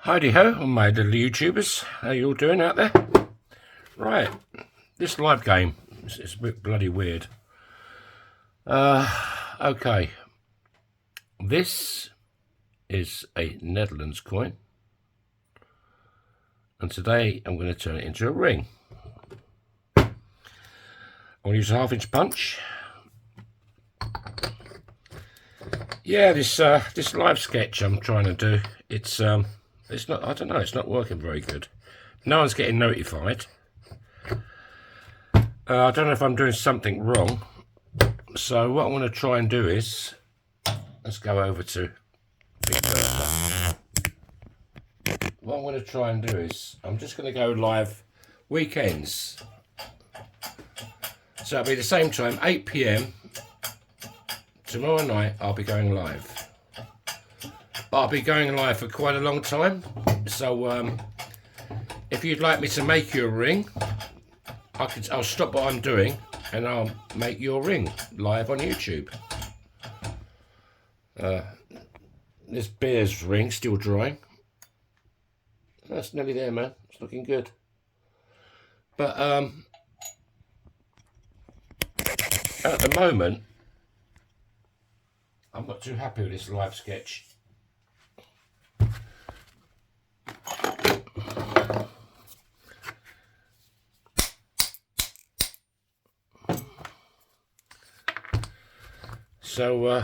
Heidi ho, all my little YouTubers. How you all doing out there? Right, this live game is a bit bloody weird. Okay. This is a Netherlands coin. And today I'm going to turn it into a ring. I'm going to use a 1/2 inch punch. Yeah, this live sketch I'm trying to do, it's not, I don't know, it's not working very good. No one's getting notified. I don't know if I'm doing something wrong. So what I'm going to try and do is, let's go over to Big Bertha. What I'm going to try and do is, I'm just going to go live weekends. So it'll be the same time, 8 PM. Tomorrow night I'll be going live. I'll be going live for quite a long time. So if you'd like me to make you a ring, I'll stop what I'm doing and I'll make your ring live on YouTube. This bear's ring still drying. That's nearly there, man. It's looking good. But at the moment, I'm not too happy with this live sketch. So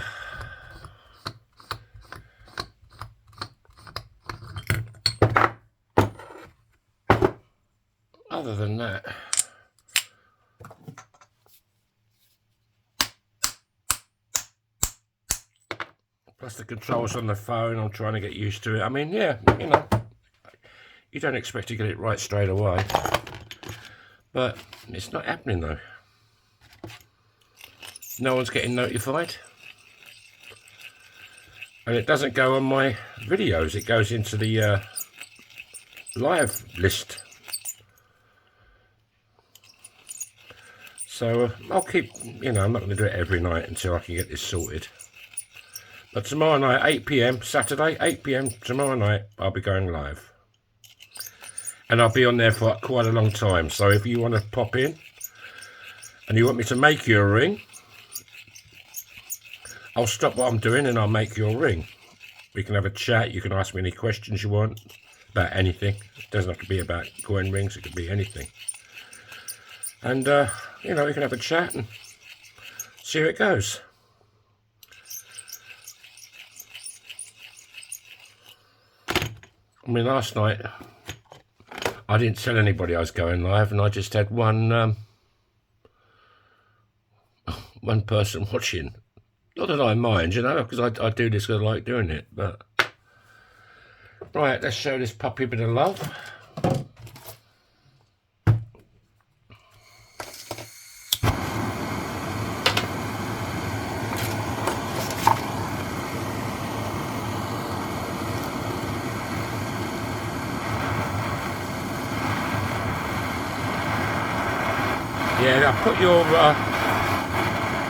other than that, plus the controls on the phone, I'm trying to get used to it. I mean, yeah, you know, you don't expect to get it right straight away, but it's not happening though. No one's getting notified, and it doesn't go on my videos. It goes into the live list. So I'll keep, you know, I'm not going to do it every night until I can get this sorted. But tomorrow night, 8 PM, Saturday, 8 PM tomorrow night, I'll be going live. And I'll be on there for quite a long time. So if you want to pop in and you want me to make you a ring, I'll stop what I'm doing and I'll make you a ring. We can have a chat. You can ask me any questions you want about anything. It doesn't have to be about coin rings. It could be anything. And, you know, we can have a chat and see how it goes. I mean, last night, I didn't tell anybody I was going live, and I just had one person watching. Not that I mind, you know, because I do this because I like doing it, but... Right, let's show this puppy a bit of love. Yeah,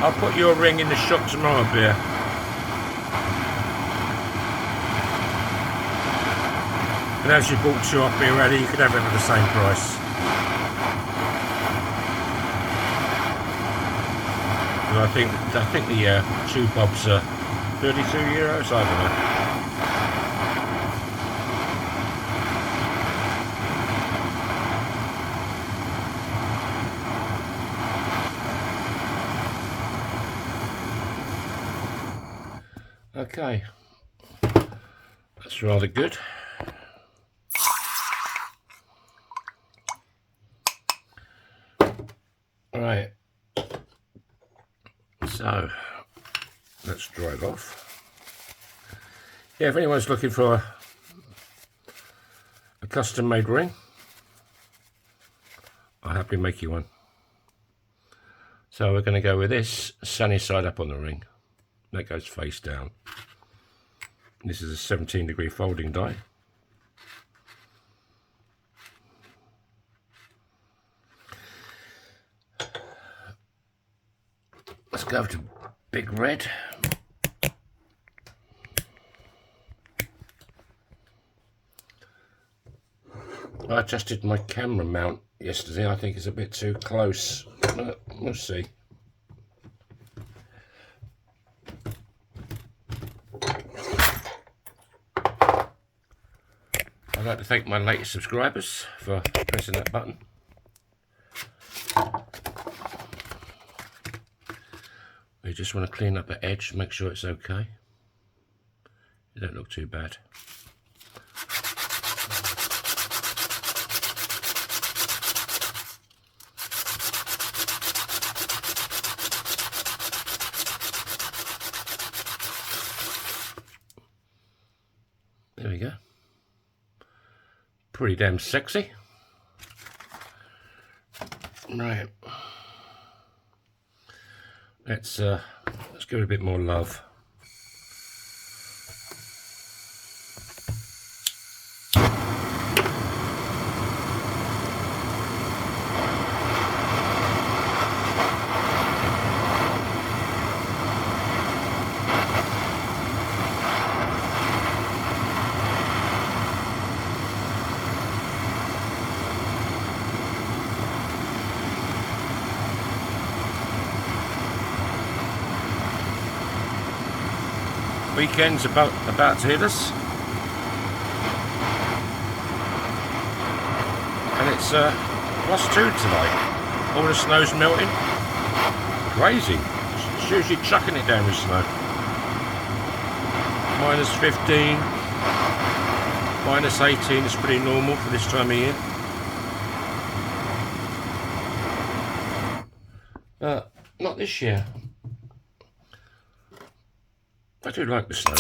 I'll put your ring in the shop tomorrow, bear. And as you bought your beer ready, you could have it at the same price. And I think the 2 bobs are 32 euros. I don't know. Okay, that's rather good. Right, so let's dry it off. Yeah, if anyone's looking for a custom made ring, I'll happily make you one. So we're going to go with this sunny side up on the ring. That goes face down. This is a 17-degree folding die. Let's go to Big Red. I adjusted my camera mount yesterday. I think it's a bit too close. We'll see. I'd like to thank my latest subscribers for pressing that button. We just want to clean up the edge, make sure it's okay. It don't look too bad. There we go. Pretty damn sexy. Right. Let's give it a bit more love. Weekend's about to hit us, and it's +2 tonight. All the snow's melting. Crazy. It's usually chucking it down with snow. -15, -18 is pretty normal for this time of year. But not this year. I do like the snow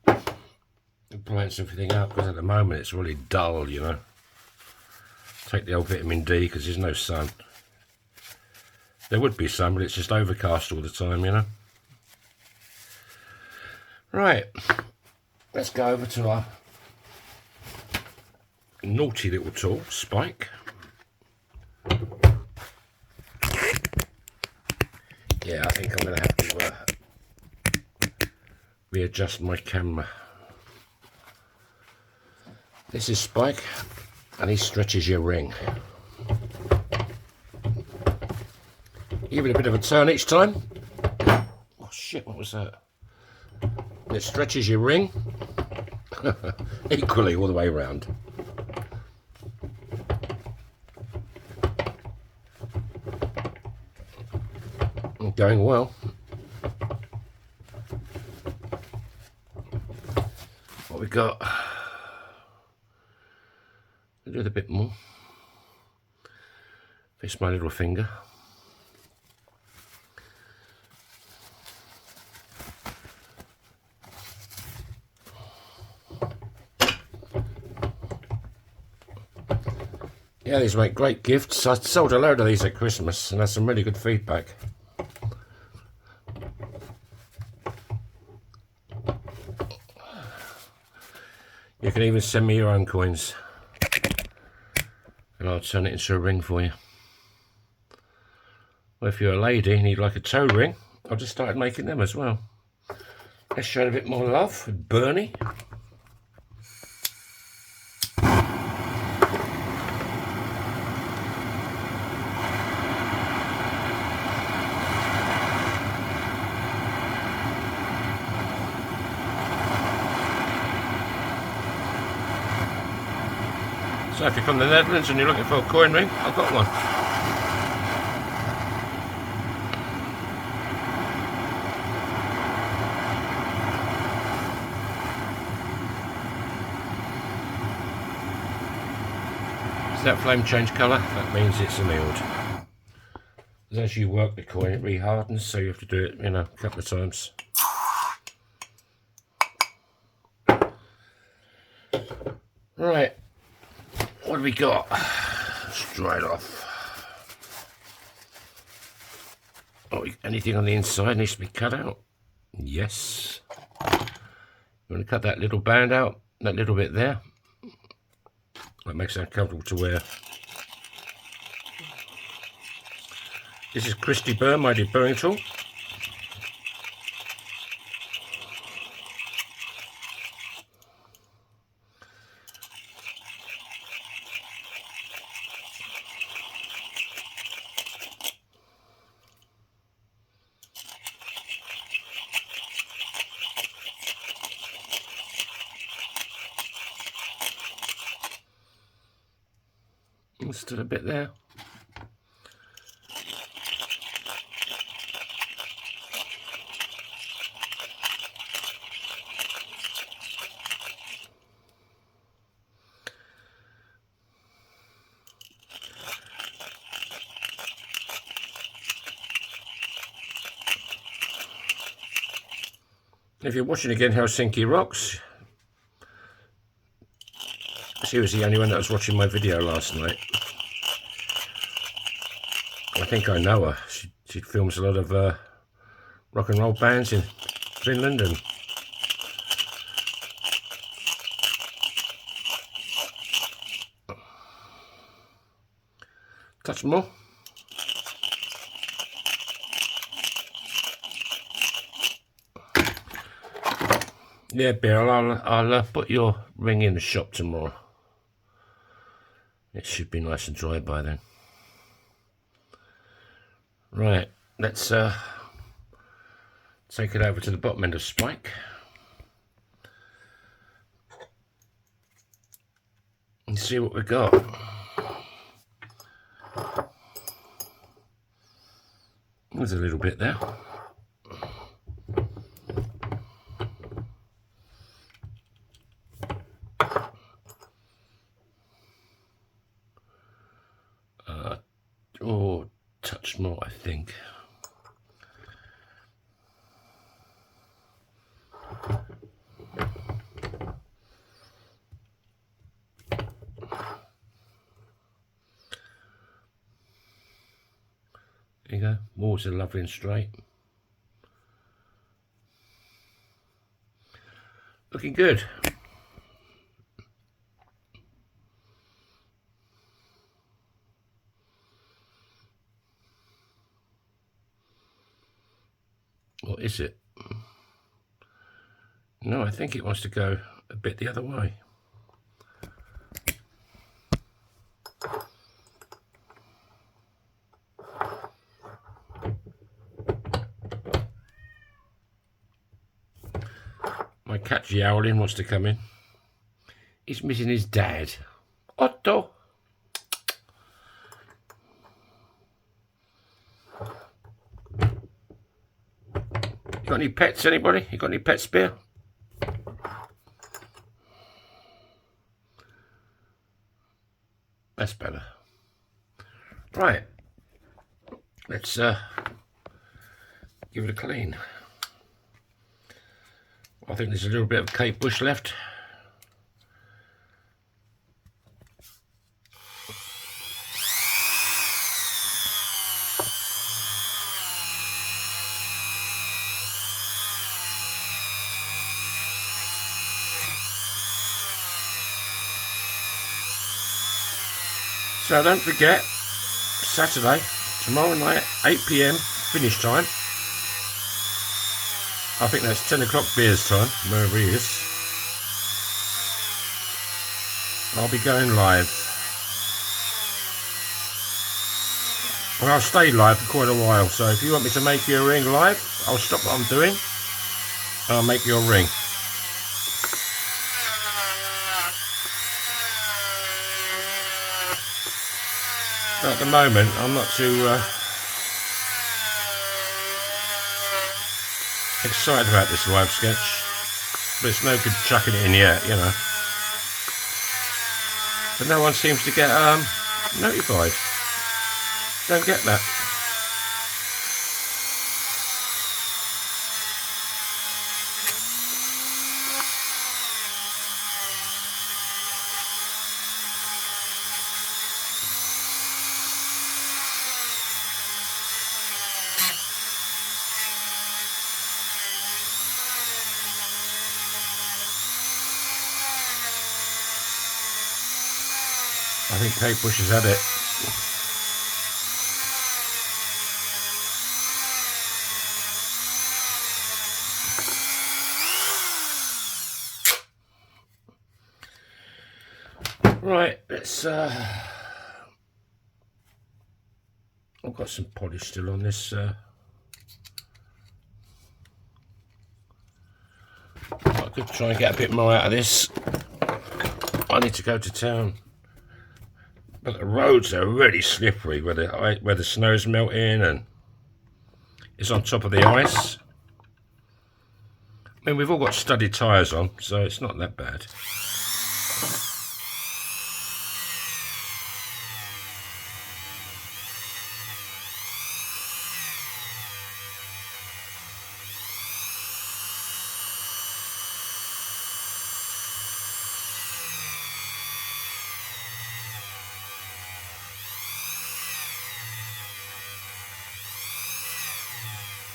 though. Balance everything up, because at the moment it's really dull, you know. Take the old vitamin D because there's no sun. There would be sun, but it's just overcast all the time, you know. Right, let's go over to our naughty little tool, spike. Yeah, I think I'm going to have to readjust my camera. This is Spike, and he stretches your ring. Give it a bit of a turn each time. Oh shit, what was that? It stretches your ring equally all the way around. Going well. What we got? I'll do it a bit more. Fix my little finger. Yeah, these make great gifts. I sold a load of these at Christmas and had some really good feedback. You can even send me your own coins and I'll turn it into a ring for you. Or if you're a lady and you'd like a toe ring, I've just started making them as well. Let's show it a bit more love with Bernie. So if you're from the Netherlands and you're looking for a coin ring, I've got one. Does that flame change colour? That means it's annealed. As you work the coin, it rehardens, so you have to do it, you know, a couple of times. Right. What do we got? Let's dry it off. Oh, anything on the inside needs to be cut out? Yes. You want to cut that little band out, that little bit there. That makes it uncomfortable to wear. This is Christy Burr, my deburring tool. Still a bit there. If you're watching again Helsinki Rocks, she was the only one that was watching my video last night. I think I know her. She films a lot of rock and roll bands in Finland and touch more. Yeah, Bill, I'll put your ring in the shop tomorrow. It should be nice and dry by then. Right, let's take it over to the bottom end of spike. And see what we got. There's a little bit there. Oh, touch more, I think. There you go. Water lovely and straight. Looking good. What is it? No, I think it wants to go a bit the other way. My cat's yowling, wants to come in. He's missing his dad. Otto! You got any pets, anybody? You got any pets, Spear? That's better. Right. Let's give it a clean. I think there's a little bit of Cape Bush left. So don't forget, Saturday, tomorrow night, 8 PM, finish time. I think that's 10 o'clock beers time, wherever he is. I'll be going live. And I'll stay live for quite a while, so if you want me to make you a ring live, I'll stop what I'm doing and I'll make you a ring. At the moment, I'm not too excited about this live sketch, but it's no good chucking it in yet, you know. But no one seems to get notified. Don't get that. I think Kate Bush has had it. Right, let's I've got some polish still on this I could try and get a bit more out of this. I need to go to town But the roads are really slippery where the snow's melting and it's on top of the ice. I mean, we've all got studded tyres on, so it's not that bad.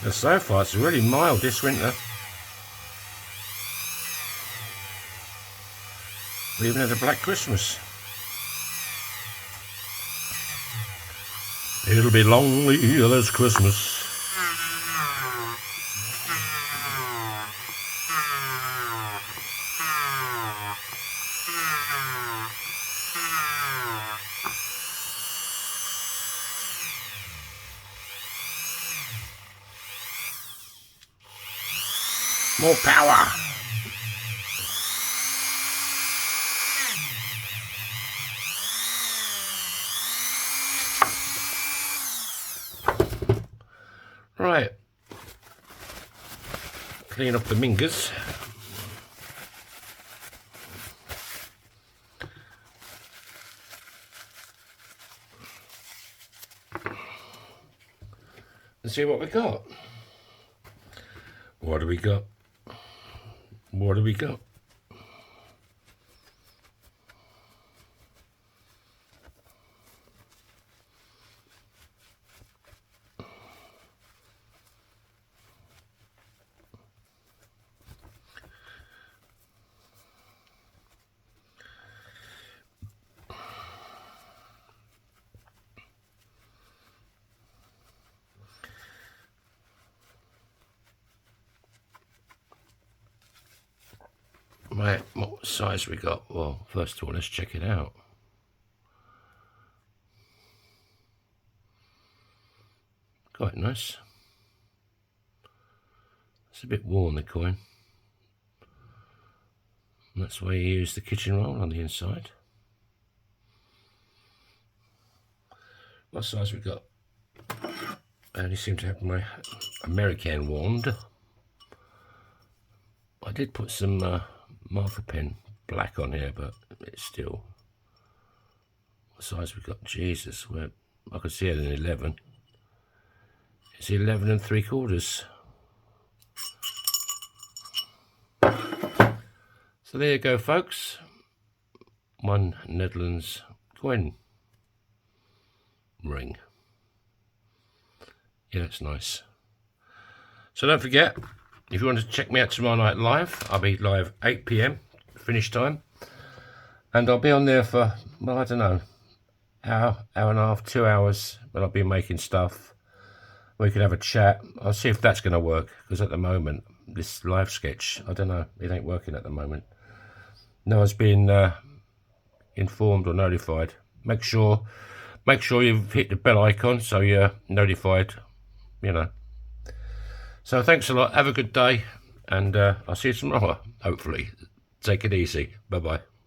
And so far, it's really mild this winter. We even had a Black Christmas. It'll be lonely this Christmas. More power. Right. Clean up the mingers. And see what we got. What do we got? What do we got? Right, what size we got? Well, first of all, let's check it out. Quite nice. It's a bit worn, the coin. And that's why you use the kitchen roll on the inside. What size we got? I only seem to have my American wand. I did put some marker pen black on here, but it's still. What size we got? Jesus, I can see it in 11. It's 11 3/4. So there you go, folks. One Netherlands coin ring. Yeah, it's nice. So don't forget, if you want to check me out tomorrow night live, I'll be live 8 PM finish time, and I'll be on there for, well, I don't know, hour and a half, 2 hours, but I'll be making stuff. We can have a chat. I'll see if that's going to work, because at the moment, this live sketch, I don't know, it ain't working at the moment. No one's been informed or notified. Make sure you've hit the bell icon so you're notified, you know. So thanks a lot. Have a good day, and I'll see you tomorrow, hopefully. Take it easy. Bye-bye.